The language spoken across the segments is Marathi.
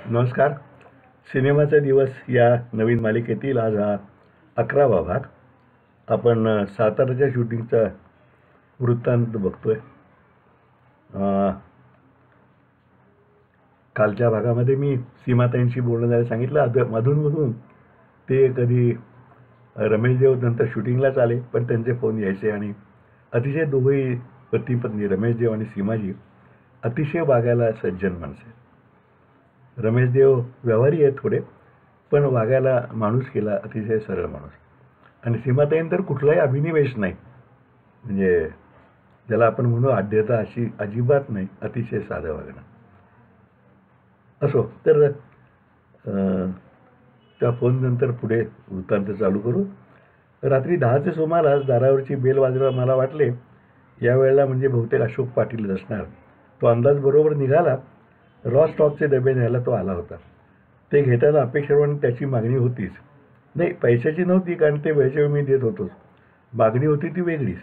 नमस्कार. सिनेमाचा दिवस या नवीन मालिकेतील आज हा 11वा भाग. आपण साताराच्या शूटिंगचा वृत्तांत बघतोय. अ, कालच्या भागामध्ये मी सीमाताईंशी बोलणं झालं सांगितलं. मधून ते कधी रमेश देव नंतर शूटिंगलाच आले, पण त्यांचे फोन यायचे आणि अतिशय दोघंही पती पत्नी रमेश देव आणि सीमाजी अतिशय वागायला सज्जन माणसे. रमेश देव व्यवहारी आहेत थोडे, पण वागायला माणूस केला अतिशय सरळ माणूस. आणि सीमाताईन तर कुठलाही अभिनिवेश नाही, म्हणजे ज्याला आपण म्हणू आढ्यता अशी अजिबात नाही, अतिशय साधं वागणं. असो तर त्या फोननंतर पुढे वृत्तांत चालू करू. रात्री 10च्या सुमारास दारावरची बेल वाजवायला मला वाटले यावेळेला म्हणजे बहुतेक अशोक पाटीलच असणार. तो अंदाज बरोबर निघाला. रॉ स्टॉकचे डबे न्यायला तो आला होता. ते घेताना अपेक्षेप्रमाणे त्याची मागणी होतीच. नाही, पैशाची नव्हती, कारण ते वेळच्या वेळी मी देत होतोच. मागणी होती ती वेगळीच.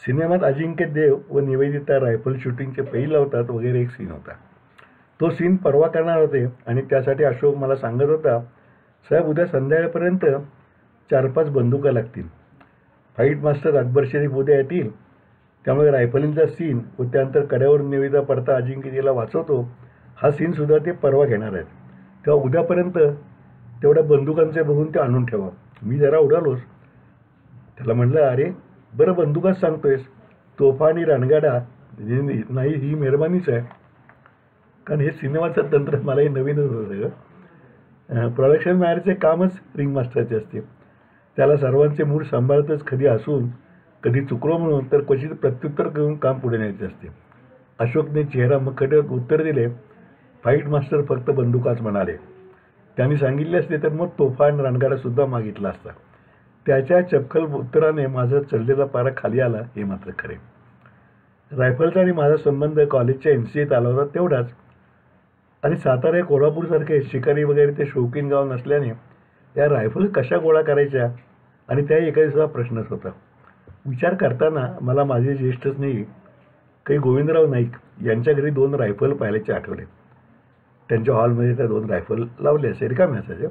सिनेमात अजिंक्य देव व निवेदिता रायफल शूटिंगचे पैल लावतात वगैरे एक सीन होता. तो सीन परवा करणार होते आणि त्यासाठी अशोक मला सांगत होता, साहेब उद्या संध्याकाळपर्यंत 4-5 बंदुका लागतील. फाईट मास्टर अकबर शरीफ उद्या येतील, त्यामुळे रायफलींचा सीन व त्यानंतर कड्यावरून निवेदिता पडता अजिंक्यला वाचवतो हा सीनसुद्धा ते परवा घेणार आहेत. तेव्हा उद्यापर्यंत तेवढ्या बंदुकांचे बघून ते आणून ठेवा. मी जरा उडालोच. त्याला म्हटलं, अरे बरं बंदुकाच सांगतोयस, तोफा आणि रणगाडा नाही ही मेहरबानीच आहे. कारण हे सिनेमाचं तंत्र मलाही नवीनच होतं. प्रोडक्शन मॅनेजरचे कामच रिंग मास्टरचे असते. त्याला सर्वांचे मूड सांभाळतच कधी हसून कधी चुकलो म्हणून तर क्वचित प्रत्युत्तर घेऊन काम पुढे न्यायचे असते. अशोकने चेहरा मखटत उत्तर दिले, फाईट मास्टर फक्त बंदुकाच म्हणाले. त्यांनी सांगितले असते तर मग तोफा आणि रणगाडासुद्धा मागितला असता. त्याच्या चपखल उत्तराने माझा चढलेला पारा खाली आला हे मात्र खरे. रायफलचा आणि माझा संबंध कॉलेजच्या NCAत आला होता तेवढाच. आणि सातारा कोल्हापूरसारखे शिकारी वगैरे ते शौकीन गाव नसल्याने या रायफल कशा गोळा करायच्या आणि त्याही एका दिवसाचा प्रश्नच होता. विचार करताना मला माझे ज्येष्ठ स्नेही काही गोविंदराव नाईक यांच्या घरी 2 रायफल पाहिल्याचे आठवले. त्यांच्या हॉलमध्ये त्या 2 रायफल लावले असे, रिकामे असायचे.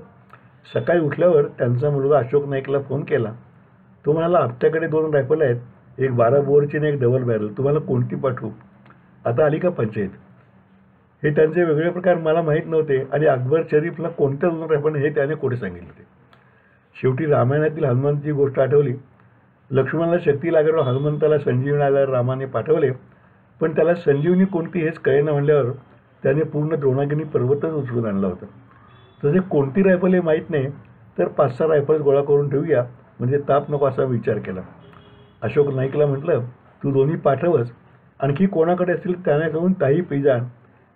सकाळी उठल्यावर त्यांचा मुलगा अशोक नाईकला फोन केला. तो म्हणाला, आपल्याकडे 2 रायफल आहेत, एक 12 बोअरची आणि एक डबल बॅरल, तुम्हाला कोणती पाठवू? आता आली का पंचायत? हे त्यांचे वेगळे प्रकार मला माहीत नव्हते आणि अकबर शरीफला कोणत्या 2 रायफल हे त्याने कोठे सांगितले होते. शेवटी रामायणातील हनुमंताची गोष्ट आठवली. लक्ष्मणाला शक्ती लागल्यावर हनुमंताला संजीवनी आल्यावर रामाने पाठवले, पण त्याला संजीवनी कोणती हेच कळेना म्हणल्यावर त्याने पूर्ण द्रोणागिनी पर्वतच उचलून आणला होता. तसे कोणती रायफल हे माहीत नाही, तर 5-6 रायफल्स गोळा करून ठेवूया, म्हणजे ताप नको असा विचार केला. अशोक नाईकला म्हटलं, तू दोन्ही पाठवच, आणखी कोणाकडे असतील त्याने जाऊन ताही पिजाण,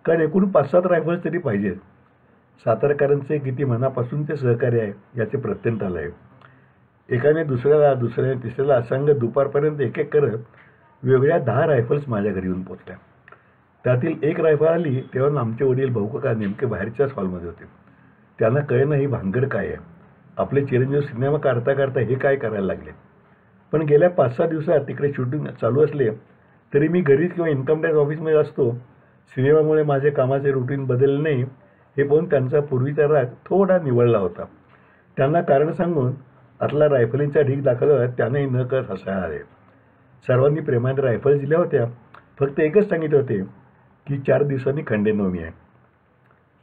कारण एकूण 5-7 रायफल्स तरी पाहिजेत. सातारकरांचे किती मनापासून ते सहकार्य आहे याचे प्रत्यंत आलं आहे. एकाने दुसऱ्याने तिसऱ्याला असंग दुपारपर्यंत एक एक करत वेगळ्या 10 रायफल्स माझ्या घरी येऊन पोचल्या. त्यातील एक रायफल आली तेव्हा आमचे वडील भाऊकाका नेमके बाहेरच्याच हॉलमध्ये होते. त्यांना कळेना ही भानगड काय आहे. आपले चिरंजीव सिनेमा काढता काढता हे काय करायला लागले. पण गेल्या 5-6 दिवसात तिकडे शूटिंग चालू असले तरी मी घरीच किंवा इन्कम टॅक्स ऑफिसमध्ये असतो. सिनेमामुळे माझे कामाचे रुटीन बदलले नाही हे पाहून त्यांचा पूर्वीचा राग थोडा निवळला होता. त्यांना कारण सांगून आतला रायफलींचा ढीग दाखवला. त्यानेही न कळत हसायला आले. सर्वांनी प्रेमाने रायफल्स दिल्या होत्या. फक्त एकच सांगितले होते की 4 दिवसांनी खंडेनवमी आहे.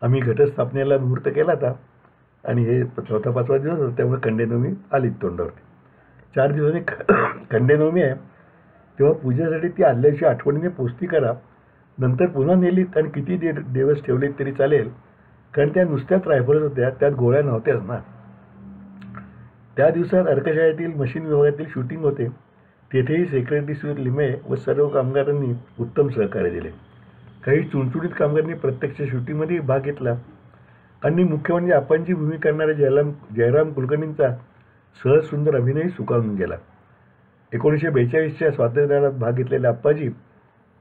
आम्ही घटस्थापनेला मुहूर्त केला होता आणि हे 4था-5वा दिवस होता, त्यामुळे खंडेनवमी आलीच तोंडावरती. 4 दिवसांनी खंडेनवमी आहे, तेव्हा पूजेसाठी ती आदल्या दिवशी आठवणीने पोस्ती करा. नंतर पुन्हा नेलीत आणि किती दिवस ठेवलीत तरी चालेल, कारण त्या नुसत्याच रायफल्स होत्या, त्यात गोळ्या नव्हत्याच ना. त्या दिवसात अर्कशाळेतील मशीन विभागातील शूटिंग होते. तेथेही सेक्रेटरी श्री लिमे व सर्व कामगारांनी उत्तम सहकार्य दिले. काही चुणचुणीत कामगारांनी प्रत्यक्ष शूटिंगमध्ये भाग घेतला आणि मुख्य म्हणजे आपणची भूमिका करणाऱ्या जयराम कुलकर्णींचा सहज सुंदर अभिनय सुखावून गेला. 1942च्या स्वातंत्र्याला भाग घेतलेल्या आप्पाजी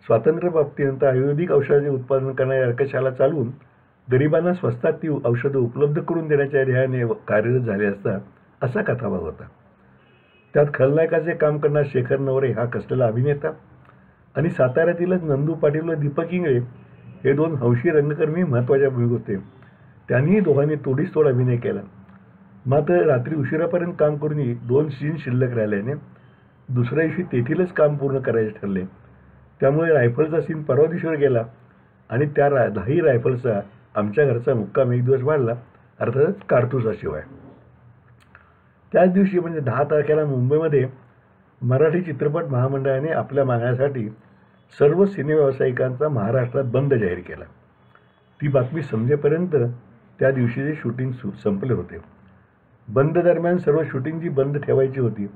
स्वातंत्र्यप्राप्तीनंतर आयुर्वेदिक औषधाचे उत्पादन करणाऱ्या अर्कशाला चालवून गरिबांना स्वस्तात ती औषधं उपलब्ध करून देण्याच्या ध्येयाने कार्यरत झाले असता असा कथाभाग होता. त्यात खलनायकाचे काम करणारा शेखर नवरे हा कसलेला अभिनेता आणि साताऱ्यातीलच नंदू पाटील व दीपक इंगळे हे दोन हौशी रंगकर्मी महत्त्वाच्या भूमिका होते. त्यांनीही दोघांनी तोडीस तोड अभिनय केला. मात्र रात्री उशिरापर्यंत काम करूनही 2 सीन शिल्लक राहिल्याने दुसऱ्या दिवशी तेथीलच काम पूर्ण करायचे ठरले. त्यामुळे रायफलचा सीन परवा दिवशीवर गेला आणि त्या 10 रायफलचा आमच्या घरचा मुक्काम एक दिवस वाढला, अर्थातच कारतुसाशिवाय. त्याच दिवशी म्हणजे 10 तारखेला मुंबईमध्ये मराठी चित्रपट महामंडळाने आपल्या मागण्यासाठी सर्व सिने व्यावसायिकांचा महाराष्ट्रात बंद जाहीर केला. ती बातमी समजेपर्यंत त्या दिवशीचे शूटिंग संपले होते. बंद दरम्यान सर्व शूटिंग जी बंद ठेवायची होती.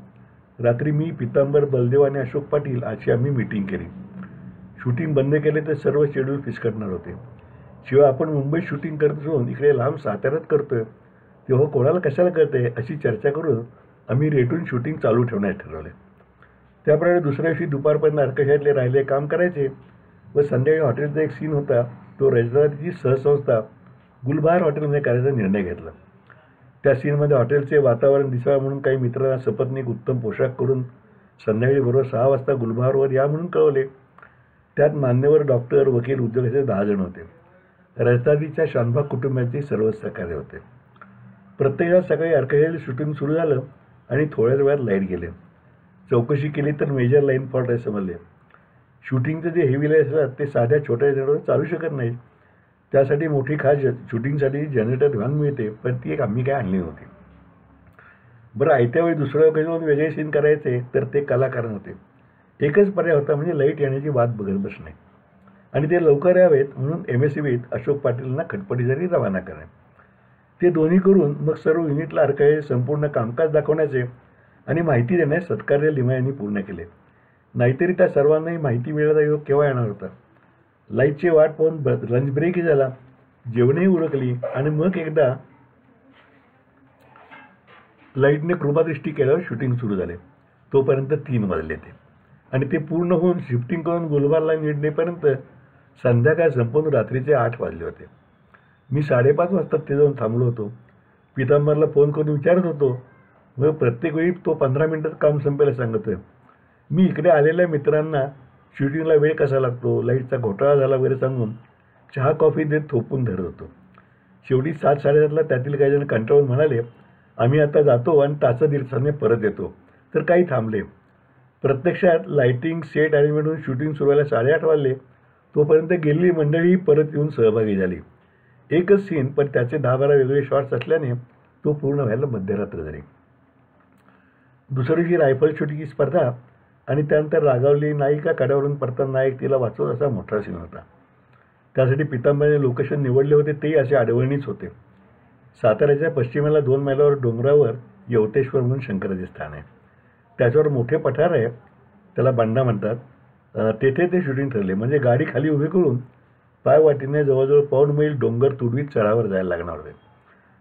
रात्री मी, पितांबर, बलदेव आणि अशोक पाटील अशी आम्ही मीटिंग केली. शूटिंग बंद केले तर सर्व शेड्यूल फिसकटणार होते. शिवाय आपण मुंबईत शूटिंग करत असून इकडे लांब साताऱ्यात करतोय, तेव्हा कोणाला कशाला करते अशी चर्चा करून आम्ही रेटून शूटिंग चालू ठेवण्यास ठरवले. त्याप्रमाणे दुसऱ्या दिवशी दुपारपर्यंत अर्कशातले राहिले काम करायचे व संध्याकाळी हॉटेलचा एक सीन होता, तो रजताची सहसंस्था गुलबहार हॉटेलमध्ये करायचा निर्णय घेतला. त्या सीनमध्ये हॉटेलचे वातावरण दिसावे म्हणून काही मित्रांना सपत्नीक उत्तम पोशाख करून संध्याकाळी बरोबर 6 वाजता गुलबहारवर या म्हणून कळवले. त्यात मान्यवर डॉक्टर, वकील, उद्योगाचे 10 जण होते. रजताजीच्या शानभाग कुटुंबाचे सर्व सहकार्य होते. प्रत्येकाला सकाळी अर्कशातील शूटिंग सुरू झालं आणि थोड्याच वेळात लाईट गेले. चौकशी केली तर मेजर लाईन फॉल्ट आहे समजले. शूटिंगचे जे हेवी लाईट असतात ते साध्या छोट्या जनरेटरवर चालू शकत नाहीत. त्यासाठी मोठी खास शूटिंगसाठी जनरेटर व्हॅन मिळते, पण ती एक आम्ही काय आणली नव्हती. बरं, आयत्या वेळी दुसऱ्या ओकेजनवर वेगळे सीन करायचे तर ते कलाकार नव्हते. एकच पर्याय होता, म्हणजे लाईट येण्याची वाट बघत बसणे आणि ते लवकर यावेत म्हणून MSCBत अशोक पाटीलांना खटपटीसाठी रवाना करणे. ते दोन्ही करून मग सर्व युनिटला अर्कशाचे संपूर्ण कामकाज दाखवण्याचे आणि माहिती देण्यास सत्कार्य लिमा यांनी पूर्ण केले. नाहीतरी त्या सर्वांनाही माहिती मिळायचा योग केव्हा येणार होता. लाईटची वाट पाहून लंच ब्रेकही झाला, जेवणही उरकली आणि मग एकदा लाईटने कृपादृष्टी केल्यावर शूटिंग सुरू झाले. तोपर्यंत 3 वाजले ते आणि ते पूर्ण होऊन शिफ्टिंग करून गुलबारला निघणेपर्यंत संध्याकाळ संपून रात्रीचे 8 वाजले होते. मी 5:30 वाजता ते जाऊन थांबलो होतो. पितांबरला फोन करून विचारत होतो, मग प्रत्येक वेळी तो 15 मिनिटात काम संपेला सांगतोय. मी इकडे आलेल्या मित्रांना शूटिंगला वेळ कसा लागतो, लाईटचा घोटाळा झाला वगैरे सांगून चहा कॉफी देत थोपून धरत होतो. शेवटी 7-7:30ला त्यातील काही जण कंटाळून म्हणाले, आम्ही आता जातो आणि तासा-दीड तासाने परत येतो. तर काही थांबले. प्रत्यक्षात लाईटिंग, सेट अरेंजमेंट शूटिंग सुरू व्हायला 8:30 वाजले. तोपर्यंत गेलेली मंडळी परत येऊन सहभागी झाली. एकच सीन, पण त्याचे 10-12 वेगळे शॉट्स असल्याने तो पूर्ण व्हायला मध्यरात्र झाली. दुसऱ्या दिवशी रायफल शूटिंगची स्पर्धा आणि त्यानंतर रागावलेली नायिका कड्यावरून परतन नायक तिला वाचवत असा मोठा सीन होता. त्यासाठी पितांबरने लोकेशन निवडले होते तेही असे आडवणीच होते. साताऱ्याच्या पश्चिमेला 2 मैलावर डोंगरावर यवतेश्वर म्हणून शंकराचे स्थान आहे. त्याच्यावर मोठे पठार आहे, त्याला बांडा म्हणतात. तेथे ते शूटिंग ठरले. म्हणजे गाडी खाली उभी करून पायवाटीने जवळजवळ 1.5 मैल डोंगर तुडवीत चढावर जायला लागणार होते.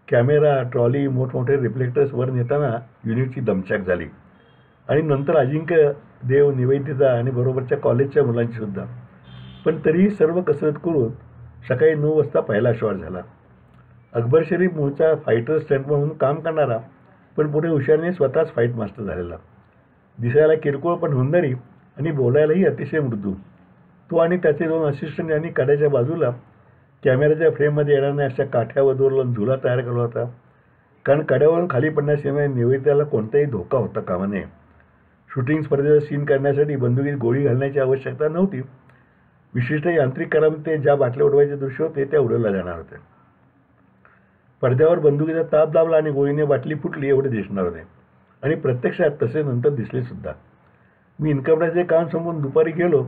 कॅमेरा, ट्रॉली, मोठमोठे रिफ्लेक्टर्स वर नेताना युनिटची दमछाक झाली आणि नंतर अजिंक्य देव, निवेदिता आणि बरोबरच्या कॉलेजच्या मुलांची सुद्धा. पण तरीही सर्व कसरत करून सकाळी 9 वाजता पहिला शॉट झाला. अकबर शरीफ मूळचा फायटर स्टंटमन म्हणून काम करणारा, पण पुढे हुशारीने स्वतःच फाईट मास्टर झालेला. दिसायला किरकोळ पण हुंदरी आणि बोलायलाही अतिशय मृदू. तो आणि त्याचे 2 असिस्टंट यांनी कड्याच्या बाजूला कॅमेऱ्याच्या फ्रेममध्ये येणार नाही अशा काठ्यावर दोरला झुला तयार केला होता. कारण कड्यावरून खाली पडण्याशिवाय निवेदिताला कोणताही धोका होता कामा नये. शूटिंग स्पर्धेचा सीन करण्यासाठी बंदुकीत गोळी घालण्याची आवश्यकता नव्हती. विशिष्ट यांत्रिक करामध्ये ज्या बाटल्या उडवायचे दृश्य होते त्या उडवल्या जाणार होते. पडद्यावर बंदुकीचा ताप दाबला आणि गोळीने बाटली फुटली एवढे दिसणार होते आणि प्रत्यक्षात तसे नंतर दिसले सुद्धा. मी इन्कम टॅक्सचे काम संपवून दुपारी गेलो,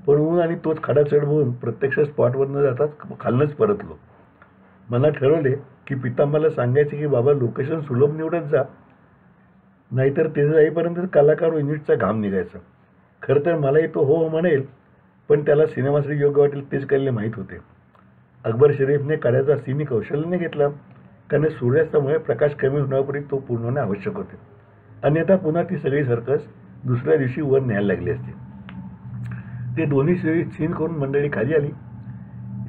पण ऊन आणि तोच खडा चढ होऊन प्रत्यक्ष स्पॉटवर न जाताच खालनंच परतलो. मला ठरवले की पितांबरला सांगायचे की बाबा लोकेशन सुलभ निवडत जा, नाहीतर ते जाईपर्यंत कलाकार युनिटचा घाम निघायचा. खरं तर मलाही तो हो म्हणेल, पण त्याला सिनेमासाठी योग्य वाटेल तेच केलेले माहीत होते. अकबर शरीफने कड्याचा सीन कौशल्याने घेतला, कारण सूर्यास्तामुळे प्रकाश कमी होण्यापूर्वी तो पूर्ण होणे आवश्यक होते. अन्यथा पुन्हा ती सगळी सर्कस दुसऱ्या दिवशी वर न्यायला लागली असते. ते दोन्ही सीन करून मंडळी खाली आली.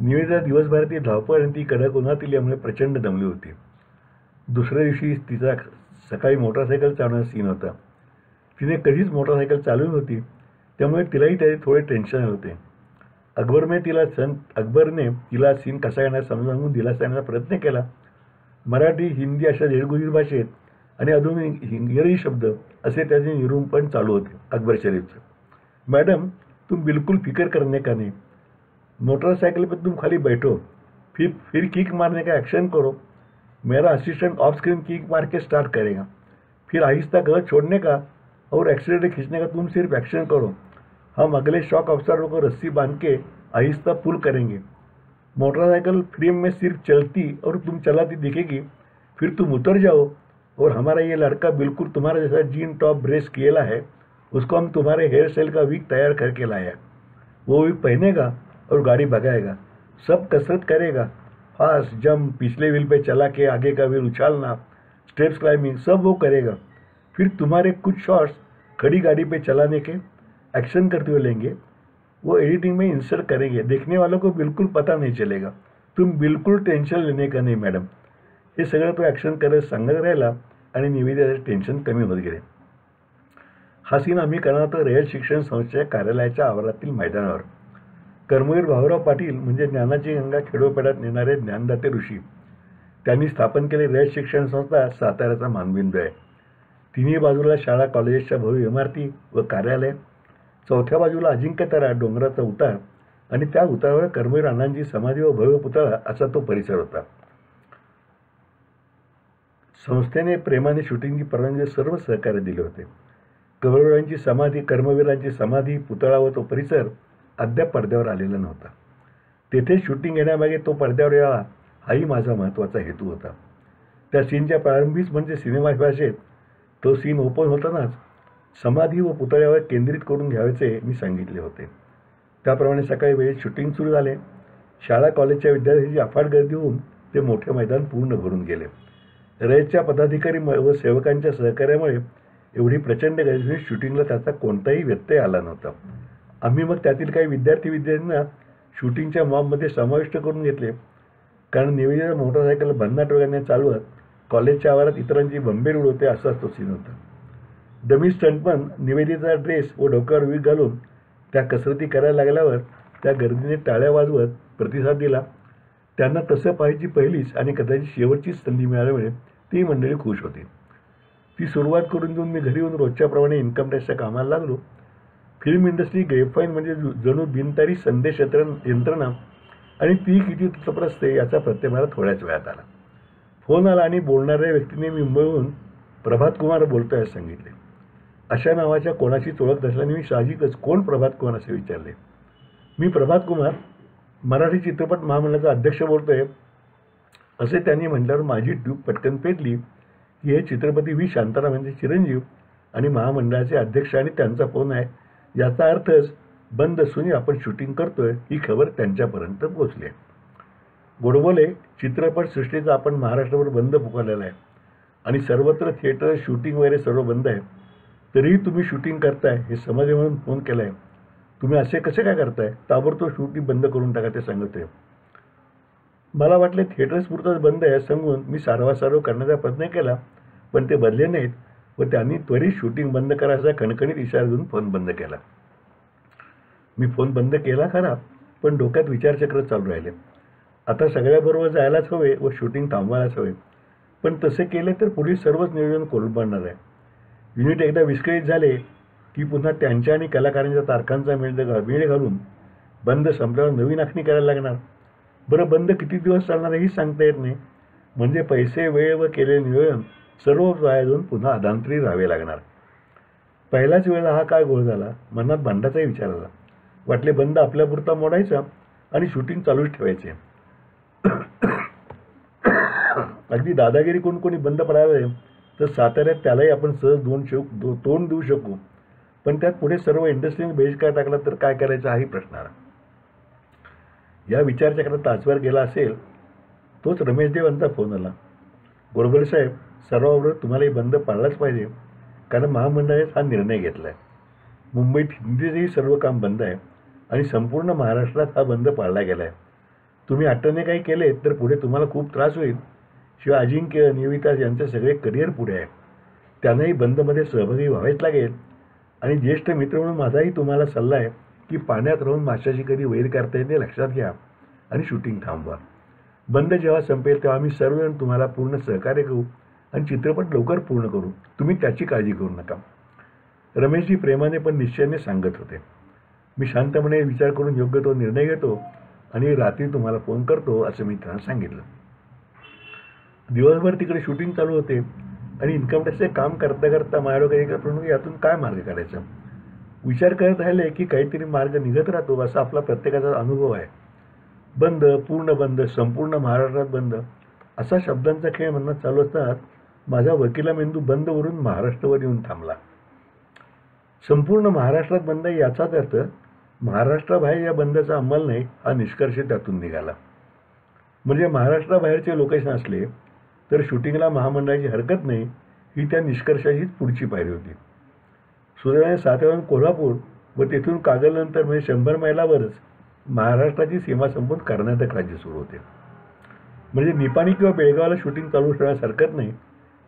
निवेदिता दिवसभरातील धावपळ आणि ती कडक उन्हातील यामुळे प्रचंड दमली होती. दुसऱ्या दिवशी तिचा सकाळी मोटरसायकल चालवण्याचा सीन होता. तिने कधीच मोटरसायकल चालवली होती, त्यामुळे तिलाही त्याचे थोडे टेन्शन होते. अकबरने तिला सीन कसा येणार समजावून दिलासा देण्याचा प्रयत्न केला. मराठी, हिंदी अशा देशगुजीर भाषेत आणि अजून इंग्रजी शब्द असे त्याचे निरूपण चालू होते अकबर शरीफचं. मैडम, तुम बिल्कुल फिक्र करने का नहीं. मोटरसाइकिल पर तुम खाली बैठो, फिर किक मारने का एक्शन करो. मेरा असिस्टेंट ऑफ स्क्रीन किक मार के स्टार्ट करेगा. फिर आहिस्ता क्लच छोड़ने का और एक्सीलेटर खींचने का तुम सिर्फ एक्शन करो. हम अगले शॉक अफसरों को रस्सी बांध के आहिस्ता पुल करेंगे. मोटरसाइकिल फ्रेम में सिर्फ चलती और तुम चलाती दिखेगी. फिर तुम उतर जाओ और हमारा ये लड़का बिल्कुल तुम्हारा जैसा जीन टॉप ब्रेस किएला है, उसको हम तुम्हारे हेयर स्टाइल का विग तैयार करके लाया. वो विग पहनेगा और गाड़ी भगाएगा. सब कसरत करेगा. फास्ट जंप, पिछले व्हील पे चला के आगे का व्हील उछालना, स्टेप्स क्लाइंबिंग, सब वो करेगा. फिर तुम्हारे कुछ शॉट्स खड़ी गाड़ी पे चलाने के एक्शन करते हुए लेंगे. वो एडिटिंग में इंसर्ट करेंगे. देखने वालों को बिल्कुल पता नहीं चलेगा. तुम बिल्कुल टेन्शन लेणे का नाही मॅडम. हे सगळं तो ॲक्शन करत सांगत राहिला आणि निवेदिताचे टेन्शन कमी होत गेले. हा सीन आम्ही करणार होतो रयत शिक्षण संस्थेच्या कार्यालयाच्या आवारातील मैदानावर. कर्मवीर भाऊराव पाटील म्हणजे ज्ञानाची गंगा खेडोपाड्यात नेणारे ज्ञानदाते ऋषी. त्यांनी स्थापन केलेली रयत शिक्षण संस्था साताऱ्याचा मानबिंदू आहे. तिन्ही बाजूला शाळा कॉलेजेसच्या भव्य इमारती व कार्यालय. चौथ्या बाजूला अजिंक्यतारा डोंगराचा उतार आणि त्या उतारावर कर्मवीर अण्णांची समाधी व भव्य पुतळा असा तो परिसर होता. संस्थेने प्रेमाने शूटिंगची परवानगी सर्व सहकार्य दिले होते. कर्मवीरांची समाधी, पुतळा व तो परिसर अद्याप पडद्यावर आलेला नव्हता. तेथे शूटिंग येण्यामागे तो पडद्यावर यावा हाही माझा महत्त्वाचा हेतू होता. त्या सीनच्या प्रारंभीच म्हणजे सिनेमा भाषेत तो सीन ओपन होतानाच समाधी व पुतळ्यावर केंद्रित करून घ्यायचे मी सांगितले होते. त्याप्रमाणे सकाळी वेळेत शूटिंग सुरू झाले. शाळा कॉलेजच्या विद्यार्थ्यांची अफाट गर्दी होऊन ते मोठे मैदान पूर्ण भरून गेले. रयतच्या पदाधिकारी व सेवकांच्या सहकार्यामुळे एवढी प्रचंड गर्दी शूटिंगला त्याचा कोणताही व्यत्यय आला नव्हता. आम्ही मग त्यातील काही विद्यार्थ्यांना शूटिंगच्या मॉबमध्ये समाविष्ट करून घेतले. कारण निवेदिता मोटरसायकल भन्नाट वेगाने चालवत कॉलेजच्या आवारात इतरांची भंबेर उडवते असाच तो सीन होता. डमी स्टंटमन निवेदिताचा ड्रेस व डोक्यावर विग घालून त्या कसरती करायला लागल्यावर त्या गर्दीने टाळ्या वाजवत प्रतिसाद दिला. त्यांना तसं पाहायची पहिलीच आणि कदाचित शेवटचीच संधी मिळाल्यामुळे ती मंडळी खुश होती. ती सुरुवात करून देऊन मी घरी येऊन रोजच्याप्रमाणे इन्कम टॅक्सच्या कामाला लागलो. फिल्म इंडस्ट्री ग्रेपफाईन म्हणजे जणू बिनतारी संदेश यंत्रणा आणि ती किती तत्पर असते याचा प्रत्यय मला थोड्याच वेळात आला. फोन आला आणि बोलणाऱ्या व्यक्तीने मी मुंबईहून प्रभात कुमार बोलतोय असं सांगितले. अशा नावाच्या कोणाचीच ओळख नसल्याने मी साहजिकच कोण प्रभात कुमार असे विचारले. मी प्रभात कुमार, मराठी चित्रपट महामंडळाचा अध्यक्ष बोलतोय असे त्यांनी म्हटल्यावर माझी ट्यूब पटकन पेटली की हे छत्रपती व्ही शांताराम यांचे चिरंजीव आणि महामंडळाचे अध्यक्ष आणि त्यांचा फोन आहे. याचा अर्थच बंद असूनही आपण शूटिंग करतोय ही खबर त्यांच्यापर्यंत पोहोचली. गोडबोले, चित्रपटसृष्टीचा आपण महाराष्ट्रावर बंद पुकारलेला आहे आणि सर्वत्र थिएटर, शूटिंग वगैरे सर्व बंद आहे. तरीही तुम्ही शूटिंग करताय हे समजले म्हणून फोन केला आहे. तुम्ही असे कसे काय करताय? ताबडतोब शूटिंग बंद करून टाका ते सांगतोय. मला वाटले थिएटर्स पुरताच बंद आहे सांगून मी सारवासारव करण्याचा प्रयत्न केला, पण ते बदले नाहीत व त्यांनी त्वरित शूटिंग बंद करायचा खणखणीत इशारा देऊन फोन बंद केला. मी फोन बंद केला खरा, पण डोक्यात विचारचक्र चालू राहिले. आता सगळ्याबरोबर जायलाच हवे व शूटिंग थांबवायलाच हवे, पण तसे केले तर पुढील सर्वच नियोजन कोलमडणार आहे. युनिट एकदा विस्कळीत झाले की पुन्हा त्यांच्या आणि कलाकारांच्या तारखांचा मेळ घालून बंद संपल्यावर नवीन आखणी करायला लागणार. बरं, बंद किती दिवस चालणार हेही सांगता येत नाही. म्हणजे पैसे, वेळ व केलेले नियोजन सर्व वाया जाऊन पुन्हा अधांतरी राहावे लागणार. पहिल्याच वेळेला हा काय गोळ झाला. मनात भांडाचाही विचार आला. वाटले बंद आपल्यापुरता मोडायचा आणि शूटिंग चालूच ठेवायचे. अगदी दादागिरी करून कोणी बंद पडायला तर साताऱ्यात त्यालाही आपण सहज तोंड देऊ शकू, पण त्यात पुढे सर्व इंडस्ट्रीने बहिष्कार टाकला तर काय करायचा हाही प्रश्न आला. या विचारचक्रात तासभर गेला असेल तोच रमेश देव यांचा फोन आला. गोडबोले साहेब, सर्वाबरोबर तुम्हालाही बंद पाळलाच पाहिजे, कारण महामंडळाने हा निर्णय घेतला आहे. मुंबईत हिंदीचेही सर्व काम बंद आहे आणि संपूर्ण महाराष्ट्रात हा बंद पाळला गेला आहे. तुम्ही अट्टाने काही केले तर पुढे तुम्हाला खूप त्रास होईल. शिवाय अजिंक्य, निवेदिता यांचे सगळे करिअर पुढे आहे. त्यांनाही बंदमध्ये सहभागी व्हावेच लागेल आणि ज्येष्ठ मित्र म्हणून माझाही तुम्हाला सल्ला आहे की पाण्यात राहून माशाशी कधी वैर करता येते लक्षात घ्या आणि शूटिंग थांबवा. बंद जेव्हा संपेल तेव्हा आम्ही सर्वजण तुम्हाला पूर्ण सहकार्य करू आणि चित्रपट लवकर पूर्ण करू. तुम्ही त्याची काळजी करू नका. रमेशजी प्रेमाने पण निश्चयाने सांगत होते. मी शांतपणे विचार करून योग्य तो निर्णय घेतो आणि रात्री तुम्हाला फोन करतो असं मी त्यांना सांगितलं. दिवसभर तिकडे शूटिंग चालू होते आणि इन्कम टॅक्सचे काम करता करता माझ्या डोक्यात यातून काय मार्ग काढायचा विचार करत राहिले की काहीतरी मार्ग निघत राहतो असा आपला प्रत्येकाचा अनुभव आहे. बंद, पूर्ण बंद, संपूर्ण महाराष्ट्रात बंद असा शब्दांचा खेळ मनात चालू असतात माझा वकिला मेंदू बंदवरून महाराष्ट्रावर येऊन थांबला. संपूर्ण महाराष्ट्रात बंद याचाच अर्थ महाराष्ट्राबाहेर या बंदचा अंमल नाही हा निष्कर्ष त्यातून निघाला. म्हणजे महाराष्ट्राबाहेरचे लोकेशन असले तर शूटिंगला महामंडळाची हरकत नाही ही त्या निष्कर्षाचीच पुढची पायरी होती. सुदैवाने साताऱ्याहून कोल्हापूर व तेथून कागलनंतर म्हणजे 100 मैलावरच महाराष्ट्राची सीमा संपून कर्नाटक राज्य सुरू होते. म्हणजे निपाणी किंवा बेळगावला शूटिंग चालू ठेवण्यास हरकत नाही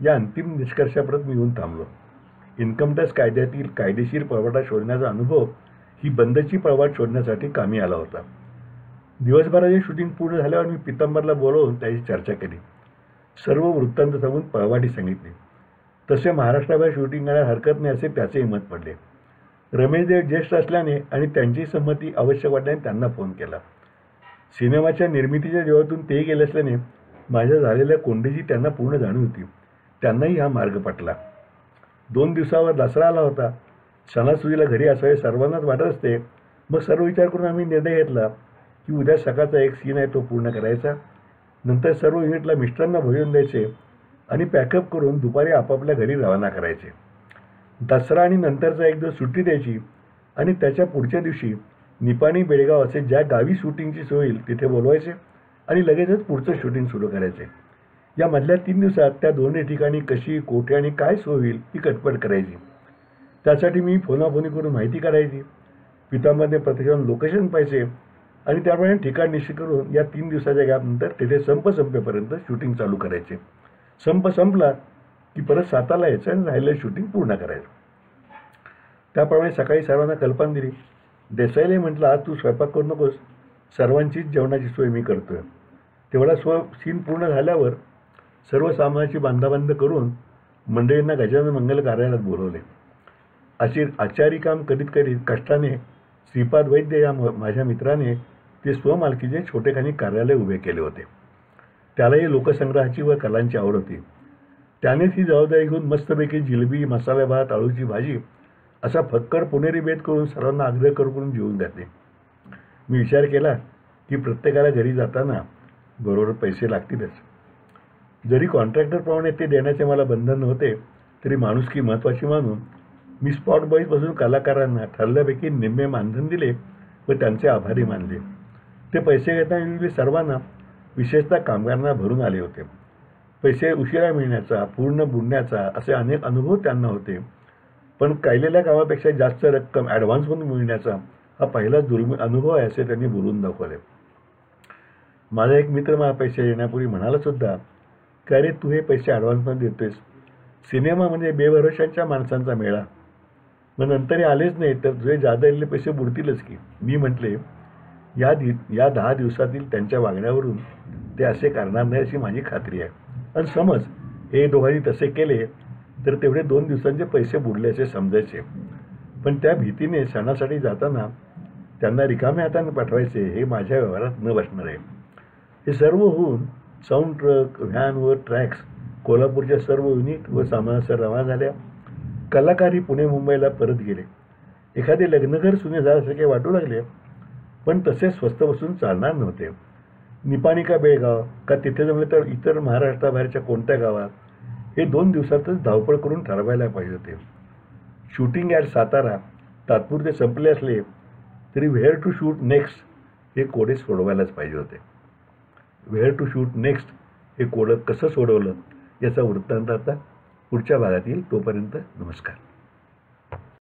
या अंतिम निष्कर्षापर्यंत मी येऊन थांबलो. इन्कम टॅक्स कायद्यातील कायदेशीर पळवाटा शोधण्याचा अनुभव ही बंदची पळवाट शोधण्यासाठी कामी आला होता. दिवसभराचे शूटिंग पूर्ण झाल्यावर मी पितांबरला बोलवून त्याची चर्चा केली. सर्व वृत्तांत सांगून पळवाटी सांगितली. तसे महाराष्ट्राबाहेर शूटिंग करण्यास हरकत नाही असे त्याचेही मत पडले. रमेशदेव ज्येष्ठ असल्याने आणि त्यांची संमती आवश्यक वाटल्याने त्यांना फोन केला. सिनेमाच्या निर्मितीच्या जीवातून तेही गेले असल्याने माझ्या झालेल्या कोंडीची त्यांना पूर्ण जाणीव होती. त्यांनाही हा मार्ग पटला. 2 दिवसावर दसरा आला होता. सणासुदीला घरी असावे सर्वांनाच वाटत असते. मग सर्व विचार करून आम्ही निर्णय घेतला की उद्या सकाळचा एक सीन आहे तो पूर्ण करायचा. नंतर सर्व युनिटला मिस्टरांना भोजन द्यायचे आणि पॅकअप करून दुपारी आपापल्या घरी रवाना करायचे. दसरा आणि नंतरचा एक दिवस सुट्टी द्यायची आणि त्याच्या पुढच्या दिवशी निपाणी बेळगाव असे ज्या गावी शूटिंगची सोय होईल तिथे बोलवायचे आणि लगेचच पुढचं शूटिंग सुरू करायचे. या मधल्या 3 दिवसात त्या दोन्ही ठिकाणी कशी, कोठे आणि काय सोय होईल ही कटपट करायची. त्यासाठी मी फोनाफोनी करून माहिती काढायची. पितांबरने प्रत्यक्षात लोकेशन पाहिजे आणि त्याप्रमाणे ठिकाण निश्चित करून या 3 दिवसाच्या गॅपनंतर तिथे संपेपर्यंत शूटिंग चालू करायचे. संप संपला की परत सातारला यायचं आणि राहिलेलं शूटिंग पूर्ण करायचं. त्याप्रमाणे सकाळी सर्वांना कल्पना दिली. देसाईला म्हटलं आज तू स्वयंपाक करू नकोस, सर्वांचीच जेवणाची सोय मी करतोय. तेवढा सीन पूर्ण झाल्यावर सर्व सामानाची बांधाबांध करून मंडळींना गजानन मंगल कार्यालयात बोलवले. आचारी काम करीत करीत कष्टाने श्रीपाद वैद्य या माझ्या मित्राने ते स्वमालकीचे छोटेखानी कार्यालय उभे केले होते. त्यालाही लोकसंग्रहाची व कलांची आवड होती. त्यानेच ही जबाबदारी घेऊन मस्तपैकी जिलबी, मसाले भात, आळूची भाजी असा फक्कड पुणेरी बेत करून सर्वांना आग्रह करून जेवून घातले. मी विचार केला की प्रत्येकाला घरी जाताना बरोबर पैसे लागतीलच. जरी कॉन्ट्रॅक्टरप्रमाणे ते देण्याचे मला बंधन नव्हते तरी माणुसकी महत्त्वाची मानून मी स्पॉट बॉईजपासून कलाकारांना ठरल्यापैकी निम्मे मानधन दिले व त्यांचे आभारी मानले. ते पैसे घेताना सर्वांना विशेषतः कामगारांना भरून आले होते. पैसे उशिरा मिळण्याचा, पूर्ण बुडण्याचा असे अनेक अनुभव त्यांना होते. पण केलेल्या कामापेक्षा जास्त रक्कम ॲडव्हान्स म्हणून मिळण्याचा हा पहिलाच दुर्मिळ अनुभव आहे असे त्यांनी बोलून दाखवले. माझा एक मित्र मला पैसे देण्यापूर्वी म्हणाला सुद्धा की अरे तू हे पैसे ॲडव्हान्समध्ये देतोयस, सिनेमा म्हणजे बेभरोशांच्या माणसांचा मेळा, मग नंतरही आलेच नाही तर तुझे जादा दिलेले पैसे बुडतीलच की. मी म्हटले या 10 दिवसातील त्यांच्या वागण्यावरून ते असे करणार नाही अशी माझी खात्री आहे. आणि समज हे दोघांनी तसे केले तर तेवढे 2 दिवसांचे पैसे बुडल्याचे समजायचे. पण त्या भीतीने सणासाठी जाताना त्यांना रिकाम्या हाताने पाठवायचे हे माझ्या व्यवहारात न बसणार आहे. हे सर्व होऊन साऊंड ट्रक, व्हॅन व ट्रॅक्स कोल्हापूरच्या सर्व युनिट व सामानासह रवाना झाल्या. कलाकारही पुणे मुंबईला परत गेले. एखादे लग्नघर सुने झाल्यासारखे वाटू लागले. पण तसे स्वस्त बसून चालणार नव्हते. निपाणी का बेळगाव का तिथे जमले तर इतर महाराष्ट्राबाहेरच्या कोणत्या गावात हे 2 दिवसातच धावपळ करून ठरवायला पाहिजे होते. शूटिंग ॲट सातारा तात्पुरते संपले असले तरी व्हेअर टू शूट नेक्स्ट हे कोडे सोडवायलाच पाहिजे होते. व्हेअर टू शूट नेक्स्ट हे कोडं कसं सोडवलं याचा वृत्तांत आता पुढच्या भागात येईल. तोपर्यंत नमस्कार.